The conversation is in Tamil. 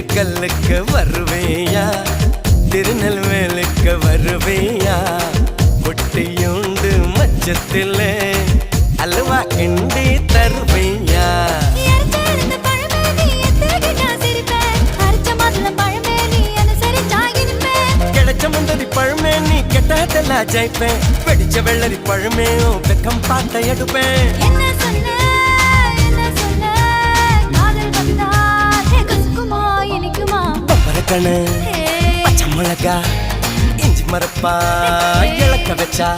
கல்லுக்கு வருவேயா திருநெல்வேலுக்கு வருவேயா பொட்டியுண்டு மச்சத்திலே அல்வா கிண்டி தருவேயா கிடைச்ச முந்தரி பழமே நீ கெட்டதெல்லாம் ஜெயிப்பேன் வெடிச்ச வெள்ளரி பழமே வெக்கம் பார்த்த எடுப்பேன் கணு பச்சை மிளகா இஞ்சி மரப்பா இழக்க வச்சா